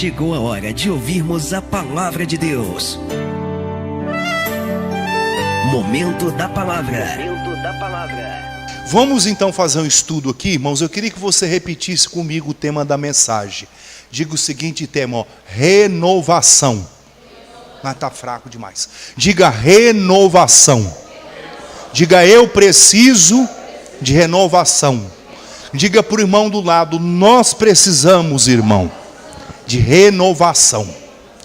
chegou a hora de ouvirmos a palavra de Deus. Momento da palavra. Vamos então fazer um estudo aqui, irmãos. Eu queria que você repetisse comigo o tema da mensagem. Diga o seguinte tema, renovação. Mas está fraco demais. Diga renovação. Diga eu preciso de renovação. Diga para o irmão do lado, nós precisamos, irmão, de renovação.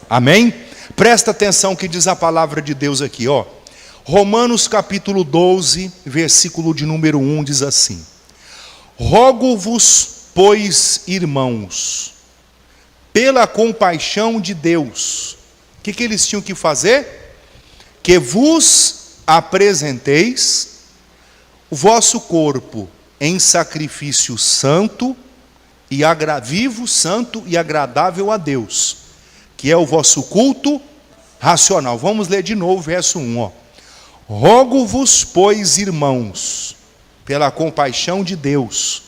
Amém? Presta atenção que diz a palavra de Deus aqui, ó. Romanos capítulo 12, versículo de número 1 diz assim: rogo-vos, pois, irmãos, pela compaixão de Deus. O que eles tinham que fazer? Que vos apresenteis o vosso corpo em sacrifício santo e vivo, santo e agradável a Deus, que é o vosso culto racional. Vamos ler de novo o verso 1, ó. Rogo-vos, pois, irmãos, pela compaixão de Deus,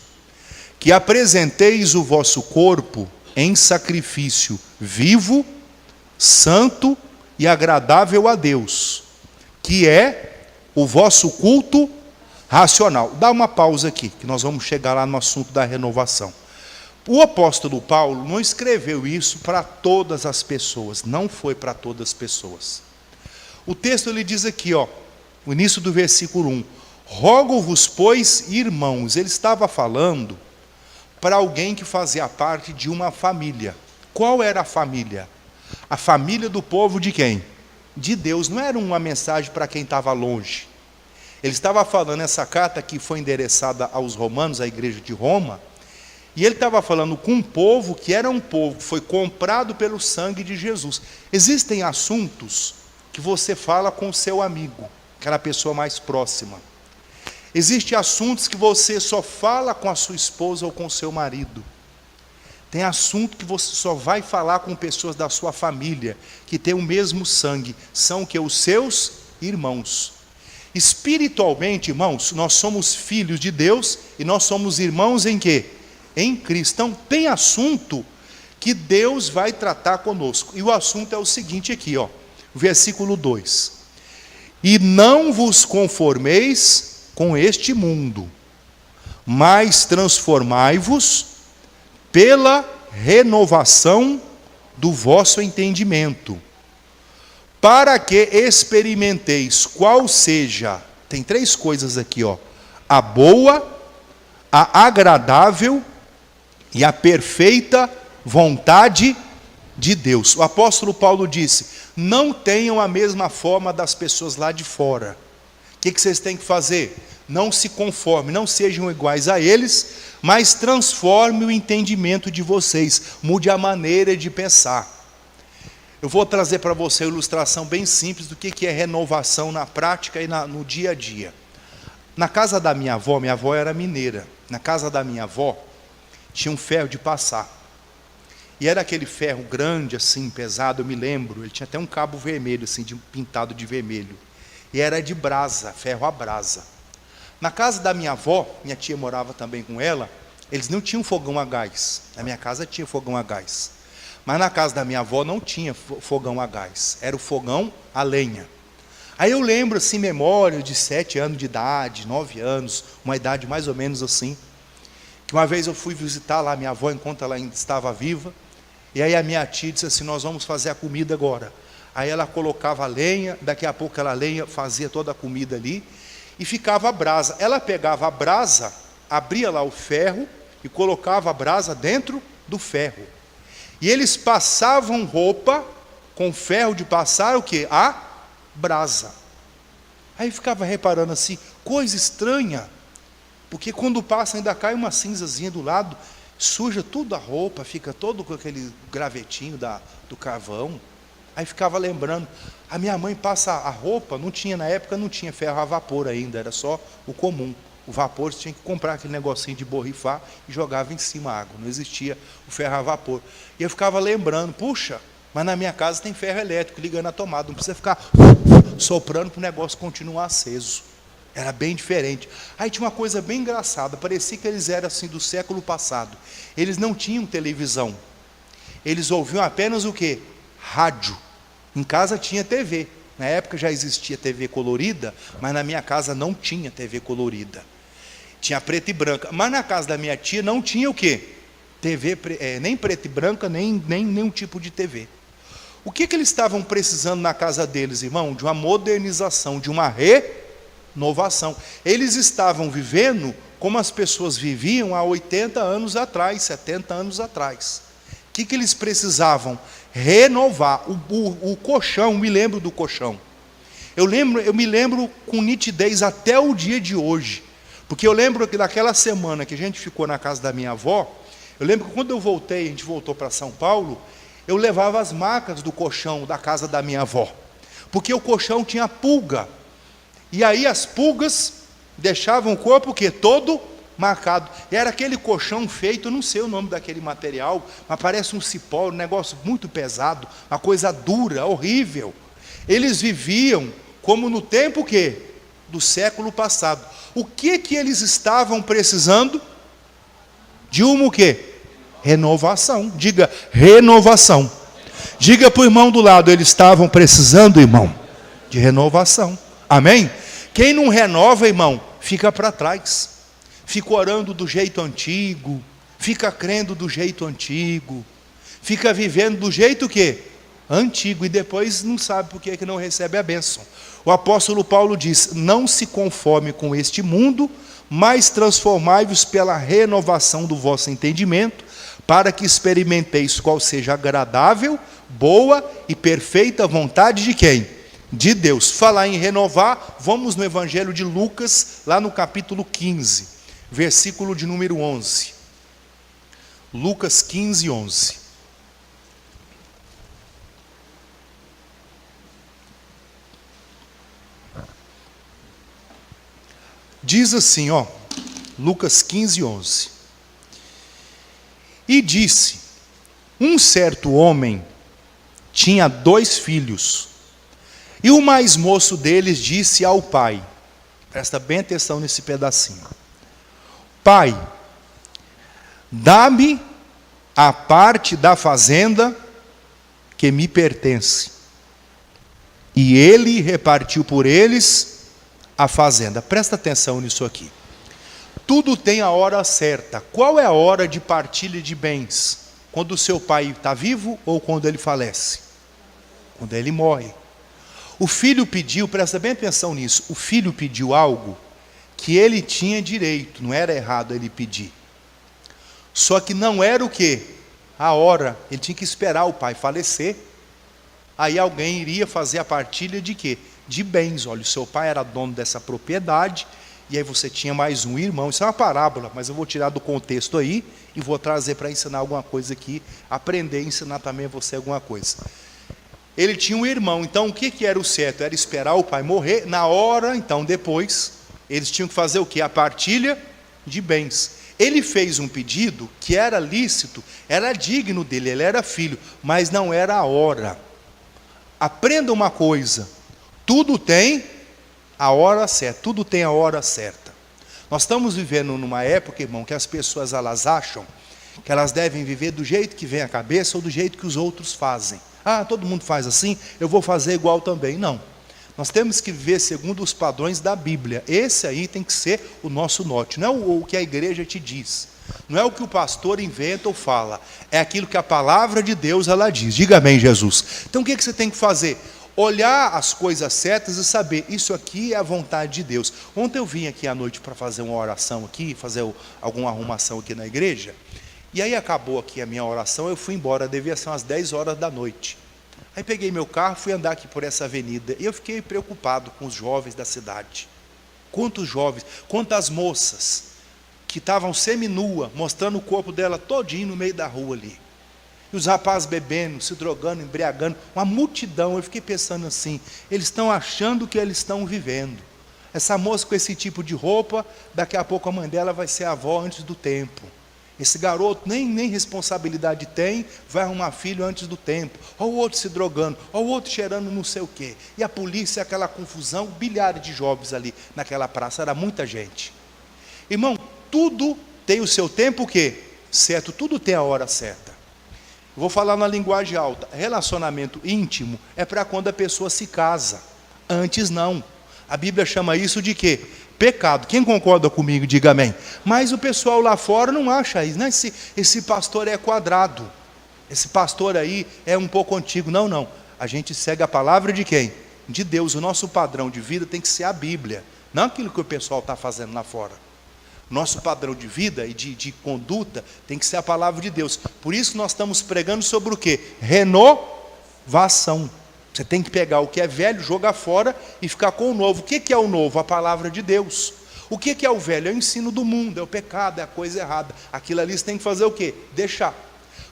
que apresenteis o vosso corpo em sacrifício vivo, santo e agradável a Deus, que é o vosso culto racional. Dá uma pausa aqui, que nós vamos chegar lá no assunto da renovação. O apóstolo Paulo não escreveu isso para todas as pessoas, não foi para todas as pessoas. O texto ele diz aqui, ó, no início do versículo 1, rogo-vos, pois, irmãos. Ele estava falando para alguém que fazia parte de uma família. Qual era a família? A família do povo de quem? De Deus. Não era uma mensagem para quem estava longe. Ele estava falando, essa carta que foi endereçada aos romanos, à igreja de Roma, e ele estava falando com um povo que era um povo que foi comprado pelo sangue de Jesus. Existem assuntos que você fala com o seu amigo, aquela pessoa mais próxima. Existem assuntos que você só fala com a sua esposa ou com o seu marido. Tem assunto que você só vai falar com pessoas da sua família, que têm o mesmo sangue, são que os seus irmãos. Espiritualmente, irmãos, nós somos filhos de Deus e nós somos irmãos em quê? Em Cristo. Então, tem assunto que Deus vai tratar conosco. E o assunto é o seguinte aqui, ó, versículo 2. E não vos conformeis com este mundo, mas transformai-vos pela renovação do vosso entendimento, para que experimenteis qual seja, tem três coisas aqui, ó, a boa, a agradável e a perfeita vontade de Deus. O apóstolo Paulo disse, não tenham a mesma forma das pessoas lá de fora. O que vocês têm que fazer? Não se conformem, não sejam iguais a eles, mas transforme o entendimento de vocês, mude a maneira de pensar. Eu vou trazer para você uma ilustração bem simples do que é renovação na prática e no dia a dia. Na casa da minha avó era mineira, na casa da minha avó tinha um ferro de passar. E era aquele ferro grande, assim, pesado, eu me lembro, ele tinha até um cabo vermelho, assim, pintado de vermelho. E era de brasa, ferro a brasa. Na casa da minha avó, minha tia morava também com ela, eles não tinham fogão a gás. Na minha casa tinha fogão a gás. Mas na casa da minha avó não tinha fogão a gás, era o fogão a lenha. Aí eu lembro, assim, memória de 7 anos de idade, 9 anos, uma idade mais ou menos assim, que uma vez eu fui visitar lá minha avó enquanto ela ainda estava viva, e aí a minha tia disse assim, nós vamos fazer a comida agora. Aí ela colocava a lenha, daqui a pouco aquela lenha fazia toda a comida ali, e ficava a brasa. Ela pegava a brasa, abria lá o ferro, e colocava a brasa dentro do ferro. E eles passavam roupa com ferro de passar o quê? A brasa. Aí ficava reparando assim, coisa estranha, porque quando passa ainda cai uma cinzazinha do lado, suja tudo a roupa, fica todo com aquele gravetinho do carvão. Aí ficava lembrando, a minha mãe passa a roupa, não tinha na época, não tinha ferro a vapor ainda, era só o comum. O vapor, você tinha que comprar aquele negocinho de borrifar e jogava em cima a água, não existia o ferro a vapor. E eu ficava lembrando, puxa, mas na minha casa tem ferro elétrico, ligando a tomada, não precisa ficar soprando para o negócio continuar aceso. Era bem diferente. Aí tinha uma coisa bem engraçada, parecia que eles eram assim do século passado. Eles não tinham televisão. Eles ouviam apenas o quê? Rádio. Em casa tinha TV. Na época já existia TV colorida, mas na minha casa não tinha TV colorida. Tinha preta e branca. Mas na casa da minha tia não tinha o quê? TV, nem preta e branca, nem nenhum tipo de TV. O que eles estavam precisando na casa deles, irmão? De uma modernização, de uma renovação. Eles estavam vivendo como as pessoas viviam há 80 anos atrás, 70 anos atrás. O que eles precisavam? Renovar. O colchão, me lembro do colchão. Eu me lembro com nitidez até o dia de hoje. Porque eu lembro que naquela semana que a gente ficou na casa da minha avó, eu lembro que quando eu voltei, a gente voltou para São Paulo, eu levava as macas do colchão da casa da minha avó. Porque o colchão tinha pulga. E aí as pulgas deixavam o corpo o quê? Todo marcado. Era aquele colchão feito, eu não sei o nome daquele material, mas parece um cipó, um negócio muito pesado, uma coisa dura, horrível. Eles viviam como no tempo quê? Do século passado. O que eles estavam precisando? De uma o quê? Renovação. Diga, renovação. Diga para o irmão do lado, eles estavam precisando, irmão, de renovação. Amém? Quem não renova, irmão, fica para trás. Fica orando do jeito antigo, fica crendo do jeito antigo, fica vivendo do jeito quê? Antigo, e depois não sabe por que não recebe a bênção. O apóstolo Paulo diz, não se conforme com este mundo, mas transformai-vos pela renovação do vosso entendimento, para que experimenteis qual seja agradável, boa e perfeita vontade de quem? De Deus. Falar em renovar, vamos no Evangelho de Lucas, lá no capítulo 15, versículo de número 11. Lucas 15, 11. Diz assim, Lucas 15, 11. E disse, um certo homem tinha 2 filhos, e o mais moço deles disse ao pai, presta bem atenção nesse pedacinho, pai, dá-me a parte da fazenda que me pertence. E ele repartiu por eles a fazenda. Presta atenção nisso aqui. Tudo tem a hora certa. Qual é a hora de partilha de bens? Quando o seu pai está vivo ou quando ele falece? Quando ele morre. O filho pediu, presta bem atenção nisso, o filho pediu algo que ele tinha direito, não era errado ele pedir. Só que não era o quê? A hora, ele tinha que esperar o pai falecer, aí alguém iria fazer a partilha de quê? De bens. Olha, o seu pai era dono dessa propriedade, e aí você tinha mais um irmão. Isso é uma parábola, mas eu vou tirar do contexto aí, e vou trazer para ensinar alguma coisa aqui, aprender e ensinar também a você alguma coisa. Ele tinha um irmão, então o que era o certo? Era esperar o pai morrer, na hora, então depois, eles tinham que fazer o quê? A partilha de bens. Ele fez um pedido que era lícito, era digno dele, ele era filho, mas não era a hora. Aprenda uma coisa, tudo tem a hora certa, tudo tem a hora certa. Nós estamos vivendo numa época, irmão, que as pessoas elas acham que elas devem viver do jeito que vem à cabeça ou do jeito que os outros fazem. Ah, todo mundo faz assim, eu vou fazer igual também. Não. Nós temos que viver segundo os padrões da Bíblia. Esse aí tem que ser o nosso norte. Não é o que a igreja te diz. Não é o que o pastor inventa ou fala. É aquilo que a palavra de Deus ela diz. Diga amém, Jesus. Então o que você tem que fazer? Olhar as coisas certas e saber, isso aqui é a vontade de Deus. Ontem eu vim aqui à noite para fazer uma oração aqui, fazer alguma arrumação aqui na igreja. E aí acabou aqui a minha oração, eu fui embora, devia ser umas 10 horas da noite. Aí peguei meu carro, fui andar aqui por essa avenida, e eu fiquei preocupado com os jovens da cidade. Quantos jovens, quantas moças, que estavam seminua, mostrando o corpo dela todinho no meio da rua ali. E os rapazes bebendo, se drogando, embriagando, uma multidão. Eu fiquei pensando assim, eles estão achando que eles estão vivendo. Essa moça com esse tipo de roupa, daqui a pouco a mãe dela vai ser avó antes do tempo. Esse garoto nem responsabilidade tem, vai arrumar filho antes do tempo. Olha o outro se drogando, olha o outro cheirando não sei o quê. E a polícia, aquela confusão, bilhares de jovens ali naquela praça, era muita gente. Irmão, tudo tem o seu tempo o quê? Certo, tudo tem a hora certa. Vou falar na linguagem alta. Relacionamento íntimo é para quando a pessoa se casa. Antes não. A Bíblia chama isso de quê? Pecado. Quem concorda comigo, diga amém. Mas o pessoal lá fora não acha isso. Não, esse pastor é quadrado. Esse pastor aí é um pouco antigo. Não, não. A gente segue a palavra de quem? De Deus. O nosso padrão de vida tem que ser a Bíblia. Não aquilo que o pessoal está fazendo lá fora. Nosso padrão de vida e de conduta tem que ser a palavra de Deus. Por isso nós estamos pregando sobre o quê? Renovação. Você tem que pegar o que é velho, jogar fora e ficar com o novo. O que é o novo? A palavra de Deus. O que é o velho? É o ensino do mundo, é o pecado, é a coisa errada. Aquilo ali você tem que fazer o quê? Deixar.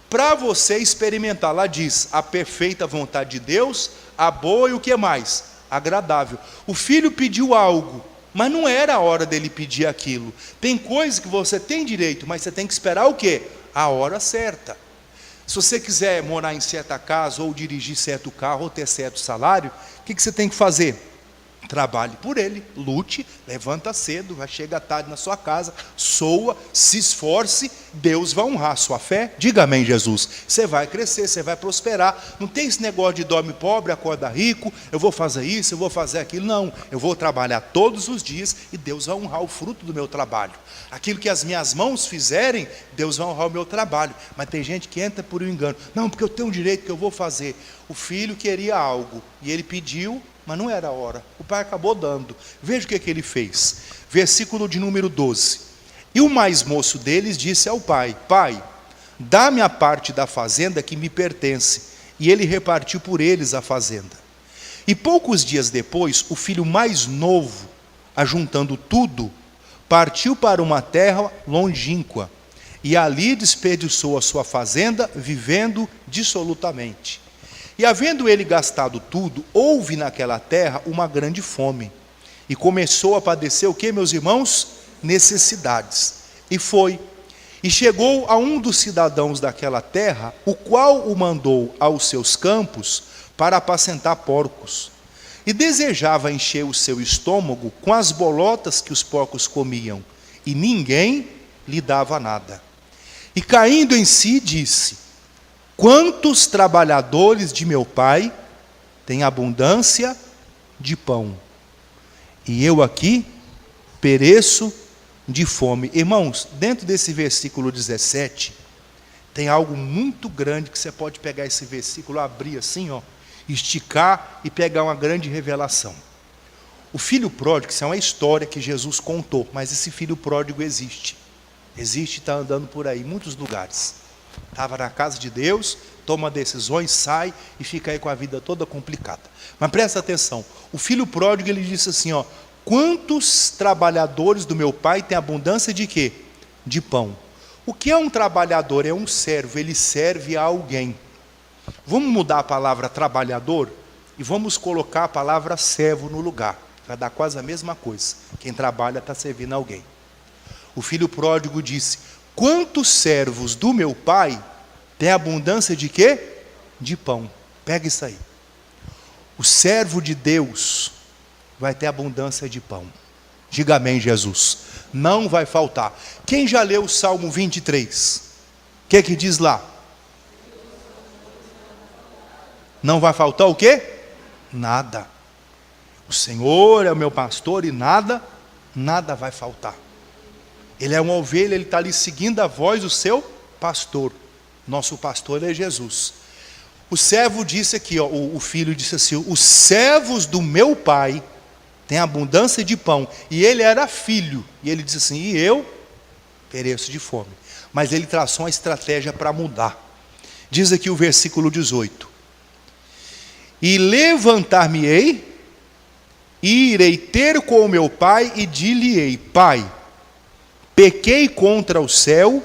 Para você experimentar, lá diz, a perfeita vontade de Deus, a boa e o que mais? Agradável. O filho pediu algo, mas não era a hora dele pedir aquilo. Tem coisas que você tem direito, mas você tem que esperar o quê? A hora certa. Se você quiser morar em certa casa, ou dirigir certo carro, ou ter certo salário, o que você tem que fazer? Trabalhe por ele, lute, levanta cedo, vai chegar tarde na sua casa, soa, se esforce, Deus vai honrar a sua fé. Diga amém, Jesus. Você vai crescer, você vai prosperar. Não tem esse negócio de dorme pobre, acorda rico, eu vou fazer isso, eu vou fazer aquilo. Não, eu vou trabalhar todos os dias e Deus vai honrar o fruto do meu trabalho. Aquilo que as minhas mãos fizerem, Deus vai honrar o meu trabalho. Mas tem gente que entra por um engano. Não, porque eu tenho um direito que eu vou fazer. O filho queria algo e ele pediu, mas não era a hora. O pai acabou dando. Veja o que ele fez. Versículo de número 12. E o mais moço deles disse ao pai: Pai, dá-me a parte da fazenda que me pertence. E ele repartiu por eles a fazenda. E poucos dias depois, o filho mais novo, ajuntando tudo, partiu para uma terra longínqua. E ali desperdiçou a sua fazenda, vivendo dissolutamente. E havendo ele gastado tudo, houve naquela terra uma grande fome. E começou a padecer o que, meus irmãos? Necessidades. E foi. E chegou a um dos cidadãos daquela terra, o qual o mandou aos seus campos para apacentar porcos. E desejava encher o seu estômago com as bolotas que os porcos comiam. E ninguém lhe dava nada. E caindo em si, disse: Quantos trabalhadores de meu pai têm abundância de pão, e eu aqui pereço de fome. Irmãos, dentro desse versículo 17, tem algo muito grande que você pode pegar esse versículo, abrir assim, ó, esticar e pegar uma grande revelação. O filho pródigo, isso é uma história que Jesus contou, mas esse filho pródigo existe. Existe, está andando por aí, em muitos lugares. Estava na casa de Deus, toma decisões, sai e fica aí com a vida toda complicada. Mas presta atenção, o filho pródigo, ele disse assim, ó: quantos trabalhadores do meu pai têm abundância de quê? De pão. O que é um trabalhador? É um servo, ele serve a alguém. Vamos mudar a palavra trabalhador e vamos colocar a palavra servo no lugar. Vai dar quase a mesma coisa. Quem trabalha está servindo a alguém. O filho pródigo disse: quantos servos do meu pai têm abundância de quê? De pão. Pega isso aí. O servo de Deus vai ter abundância de pão. Diga amém, Jesus. Não vai faltar. Quem já leu o Salmo 23? O que diz lá? Não vai faltar o quê? Nada. O Senhor é o meu pastor e nada vai faltar. Ele é uma ovelha, ele está ali seguindo a voz do seu pastor. Nosso pastor é Jesus. O servo disse aqui, ó, o filho disse assim: os servos do meu pai têm abundância de pão. E ele era filho. E ele disse assim: e eu pereço de fome. Mas ele traçou uma estratégia para mudar. Diz aqui o versículo 18: e levantar-me-ei, e irei ter com o meu pai, e dir-lhe-ei: Pai, pequei contra o céu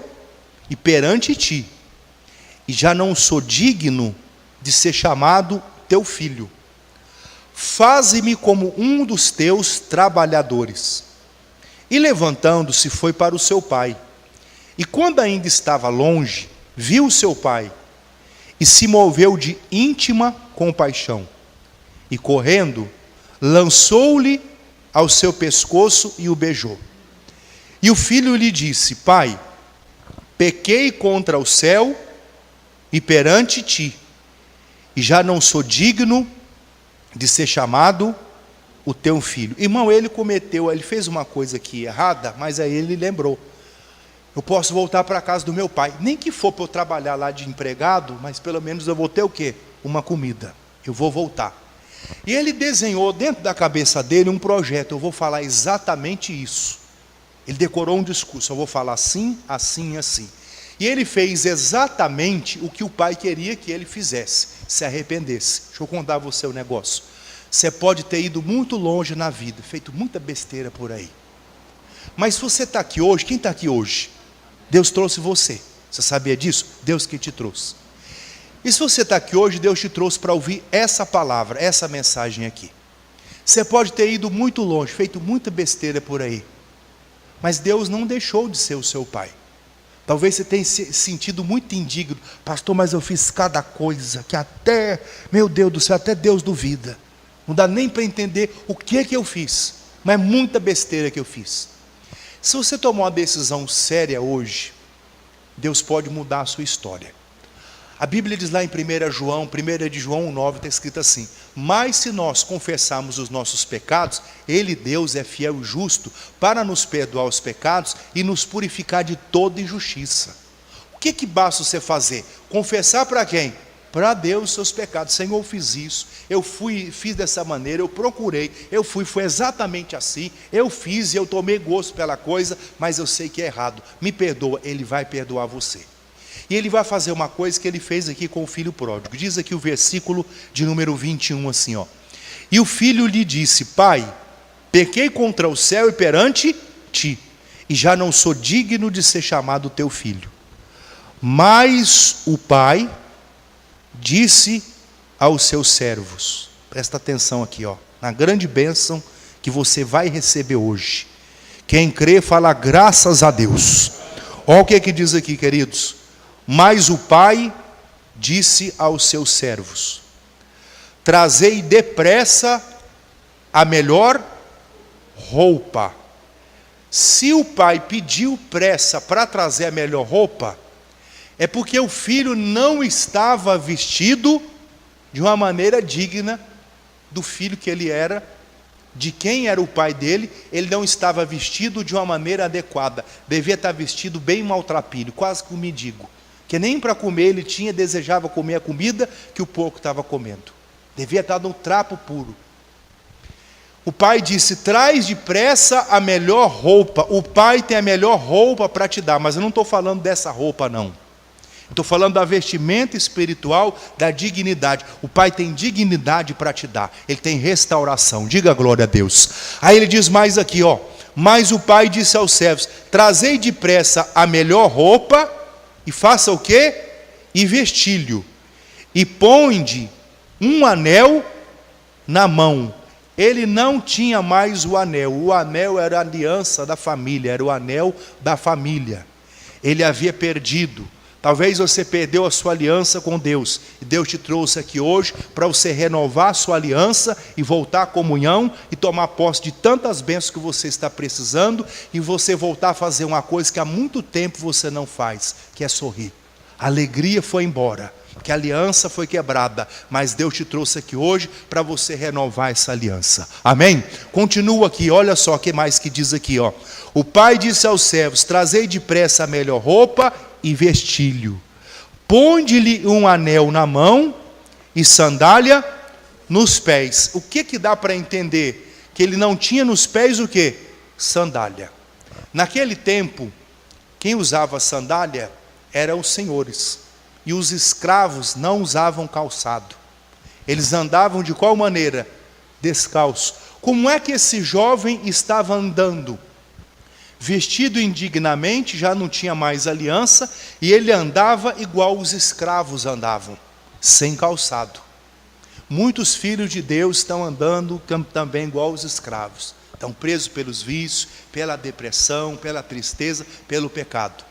e perante ti, e já não sou digno de ser chamado teu filho. Faze-me como um dos teus trabalhadores. E levantando-se, foi para o seu pai. E quando ainda estava longe, viu o seu pai, e se moveu de íntima compaixão. E correndo, lançou-lhe ao seu pescoço e o beijou. E o filho lhe disse: Pai, pequei contra o céu e perante ti, e já não sou digno de ser chamado o teu filho. Irmão, ele fez uma coisa aqui errada, mas aí ele lembrou. Eu posso voltar para a casa do meu pai, nem que for para eu trabalhar lá de empregado, mas pelo menos eu vou ter o quê? Uma comida, eu vou voltar. E ele desenhou dentro da cabeça dele um projeto, eu vou falar exatamente isso. Ele decorou um discurso, eu vou falar assim, assim e assim. E ele fez exatamente o que o pai queria que ele fizesse, se arrependesse. Deixa eu contar a você o negócio. Você pode ter ido muito longe na vida, feito muita besteira por aí. Mas se você está aqui hoje, quem está aqui hoje? Deus trouxe você. Você sabia disso? Deus que te trouxe. E se você está aqui hoje, Deus te trouxe para ouvir essa palavra, essa mensagem aqui. Você pode ter ido muito longe, feito muita besteira por aí. Mas Deus não deixou de ser o seu pai. Talvez você tenha se sentido muito indigno. Pastor, mas eu fiz cada coisa que até, meu Deus do céu, até Deus duvida. Não dá nem para entender o que é que eu fiz. Mas é muita besteira que eu fiz. Se você tomar uma decisão séria hoje, Deus pode mudar a sua história. A Bíblia diz lá em 1 João 1 está escrito assim: mas se nós confessarmos os nossos pecados, Ele, Deus, é fiel e justo para nos perdoar os pecados e nos purificar de toda injustiça. O que basta você fazer? Confessar para quem? Para Deus os seus pecados. Senhor, eu fiz isso, fiz dessa maneira, eu procurei, foi exatamente assim, eu fiz e eu tomei gosto pela coisa, mas eu sei que é errado. Me perdoa. Ele vai perdoar você. E ele vai fazer uma coisa que ele fez aqui com o filho pródigo. Diz aqui o versículo de número 21 assim, ó. E o filho lhe disse: Pai, pequei contra o céu e perante ti, e já não sou digno de ser chamado teu filho. Mas o pai disse aos seus servos, presta atenção aqui, ó, na grande bênção que você vai receber hoje. Quem crê fala graças a Deus. Olha o que diz aqui, queridos. Mas o pai disse aos seus servos: trazei depressa a melhor roupa. Se o pai pediu pressa para trazer a melhor roupa, é porque o filho não estava vestido de uma maneira digna do filho que ele era, de quem era o pai dele. Ele não estava vestido de uma maneira adequada, devia estar vestido bem maltrapilho, quase que um mendigo, que nem para comer ele tinha, desejava comer a comida que o porco estava comendo, devia estar no trapo puro. O pai disse: traz depressa a melhor roupa. O pai tem a melhor roupa para te dar, mas eu não estou falando dessa roupa não. Estou falando da vestimenta espiritual, da dignidade. O pai tem dignidade para te dar, ele tem restauração. Diga glória a Deus. Aí ele diz mais aqui, ó: mas o pai disse aos servos: trazei depressa a melhor roupa, e faça o quê? E vestilho, e ponde um anel na mão. Ele não tinha mais o anel era a aliança da família, era o anel da família. Ele havia perdido. Talvez você perdeu a sua aliança com Deus, e Deus te trouxe aqui hoje para você renovar a sua aliança e voltar à comunhão e tomar posse de tantas bênçãos que você está precisando, e você voltar a fazer uma coisa que há muito tempo você não faz, que é sorrir. A alegria foi embora, porque a aliança foi quebrada, mas Deus te trouxe aqui hoje para você renovar essa aliança. Amém? Continua aqui, olha só o que mais que diz aqui, ó. O pai disse aos servos: trazei depressa a melhor roupa e vestilho, ponde-lhe um anel na mão e sandália nos pés. O que dá para entender? Que ele não tinha nos pés o quê? Sandália. Naquele tempo, quem usava sandália eram os senhores, e os escravos não usavam calçado. Eles andavam de qual maneira? Descalço. Como é que esse jovem estava andando? Vestido indignamente, já não tinha mais aliança, e ele andava igual os escravos andavam, sem calçado. Muitos filhos de Deus estão andando também igual os escravos, estão presos pelos vícios, pela depressão, pela tristeza, pelo pecado.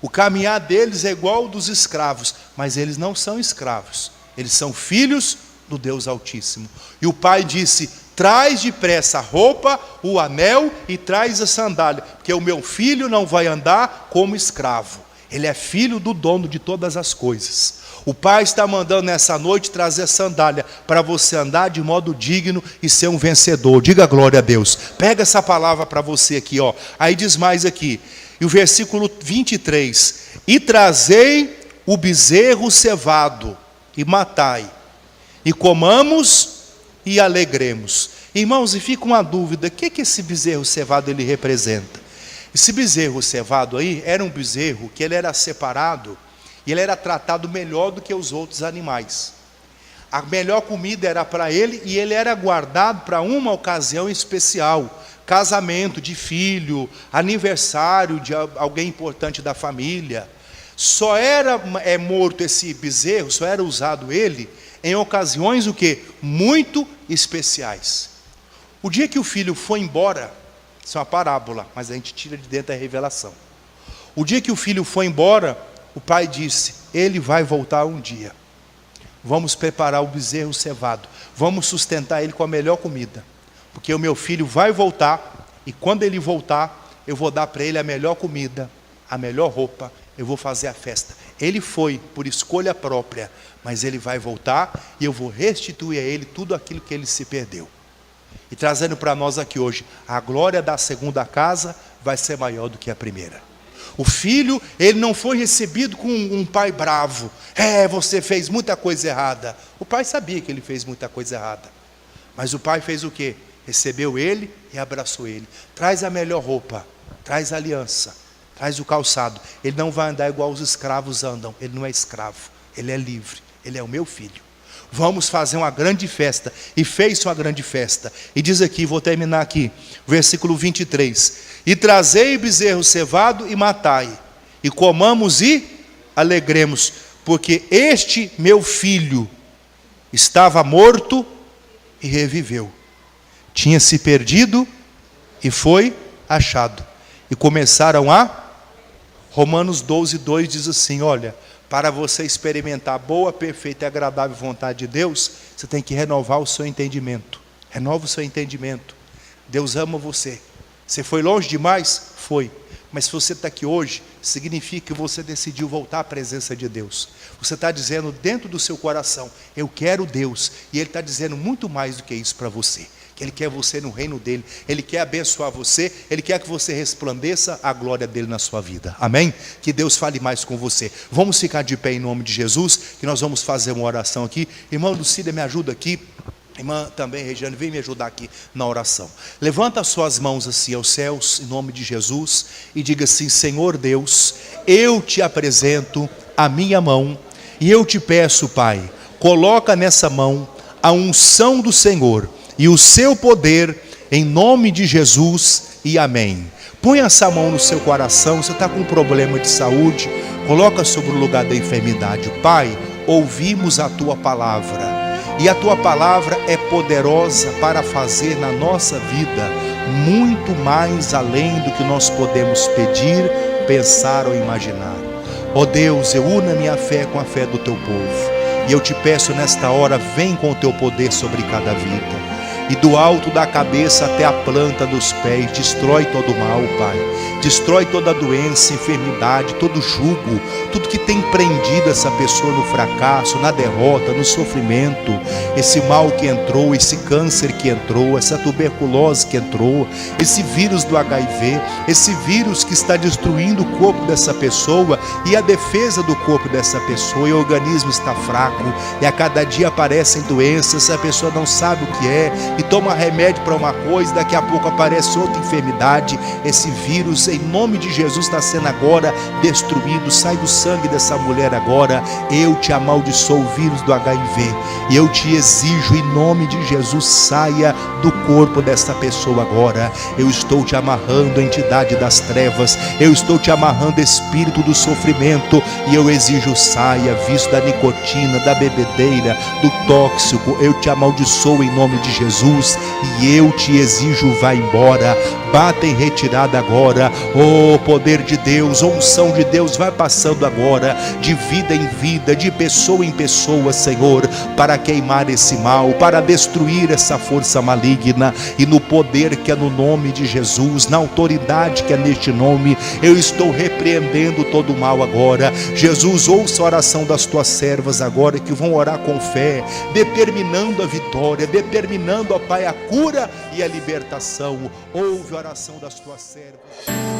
O caminhar deles é igual ao dos escravos, mas eles não são escravos, eles são filhos do Deus Altíssimo. E o pai disse: traz depressa a roupa, o anel e traz a sandália, porque o meu filho não vai andar como escravo, Ele é filho do dono de todas as coisas. O Pai está mandando nessa noite trazer sandália para você andar de modo digno e ser um vencedor. Diga glória a Deus. Pega essa palavra para você aqui, ó. Aí diz mais aqui. E o versículo 23. E trazei o bezerro cevado e matai. E comamos e alegremos. Irmãos, e fica uma dúvida. O que esse bezerro cevado ele representa? Esse bezerro cevado aí era um bezerro que ele era separado e ele era tratado melhor do que os outros animais. A melhor comida era para ele e ele era guardado para uma ocasião especial. Casamento de filho, aniversário de alguém importante da família. Só era morto esse bezerro, só era usado ele em ocasiões o quê? Muito especiais. O dia que o filho foi embora, isso é uma parábola, mas a gente tira de dentro a revelação. O dia que o filho foi embora, o pai disse, ele vai voltar um dia. Vamos preparar o bezerro cevado, vamos sustentar ele com a melhor comida, porque o meu filho vai voltar, e quando ele voltar, eu vou dar para ele a melhor comida, a melhor roupa, eu vou fazer a festa. Ele foi por escolha própria, mas ele vai voltar, e eu vou restituir a ele tudo aquilo que ele se perdeu. E trazendo para nós aqui hoje, a glória da segunda casa vai ser maior do que a primeira. O filho, ele não foi recebido com um pai bravo. Você fez muita coisa errada. O pai sabia que ele fez muita coisa errada. Mas o pai fez o quê? Recebeu ele e abraçou ele. Traz a melhor roupa, traz a aliança, traz o calçado. Ele não vai andar igual os escravos andam. Ele não é escravo, ele é livre. Ele é o meu filho. Vamos fazer uma grande festa. E fez uma grande festa. E diz aqui, vou terminar aqui, versículo 23. E trazei bezerro cevado e matai. E comamos e alegremos. Porque este meu filho estava morto e reviveu. Tinha se perdido e foi achado. E começaram a... Romanos 12, 2 diz assim, olha... Para você experimentar a boa, perfeita e agradável vontade de Deus, você tem que renovar o seu entendimento. Renova o seu entendimento. Deus ama você. Você foi longe demais? Foi. Mas se você está aqui hoje, significa que você decidiu voltar à presença de Deus. Você está dizendo dentro do seu coração, eu quero Deus. E Ele está dizendo muito mais do que isso para você. Que Ele quer você no reino dEle. Ele quer abençoar você. Ele quer que você resplandeça a glória dEle na sua vida. Amém? Que Deus fale mais com você. Vamos ficar de pé em nome de Jesus, que nós vamos fazer uma oração aqui. Irmão Lucília, me ajuda aqui. Irmã também, Regiane, vem me ajudar aqui na oração. Levanta as suas mãos assim aos céus, em nome de Jesus, e diga assim, Senhor Deus, eu te apresento a minha mão, e eu te peço, Pai, coloca nessa mão a unção do Senhor, e o seu poder, em nome de Jesus, e amém. Põe essa mão no seu coração, você está com um problema de saúde, coloca sobre o lugar da enfermidade. Pai, ouvimos a Tua palavra. E a Tua palavra é poderosa para fazer na nossa vida muito mais além do que nós podemos pedir, pensar ou imaginar. Ó Deus, eu uno a minha fé com a fé do Teu povo. E eu te peço nesta hora, vem com o Teu poder sobre cada vida. E do alto da cabeça até a planta dos pés, destrói todo o mal, Pai. Destrói toda doença, enfermidade, todo jugo, tudo que tem prendido essa pessoa no fracasso, na derrota, no sofrimento. Esse mal que entrou, esse câncer que entrou, essa tuberculose que entrou, esse vírus do HIV, esse vírus que está destruindo o corpo dessa pessoa e a defesa do corpo dessa pessoa, e o organismo está fraco, e a cada dia aparecem doenças, essa pessoa não sabe o que é, e toma remédio para uma coisa, daqui a pouco aparece outra enfermidade. Esse vírus, em nome de Jesus, está sendo agora destruído. Sai do sangue dessa mulher agora. Eu te amaldiçoo o vírus do HIV, e eu te exijo, em nome de Jesus, saia do corpo dessa pessoa agora. Eu estou te amarrando, entidade das trevas, eu estou te amarrando, espírito do sofrimento, e eu exijo, saia, vício da nicotina, da bebedeira, do tóxico. Eu te amaldiçoo em nome de Jesus, e eu te exijo, vá embora. Bata em retirada agora. Oh, poder de Deus, unção de Deus vai passando agora, de vida em vida, de pessoa em pessoa, Senhor, para queimar esse mal, para destruir essa força maligna. E no poder que é no nome de Jesus, na autoridade que é neste nome, eu estou repreendendo todo o mal agora. Jesus, ouça a oração das tuas servas agora, que vão orar com fé, determinando a vitória, determinando, ó Pai, a cura e a libertação. Ouve a oração das tuas servas.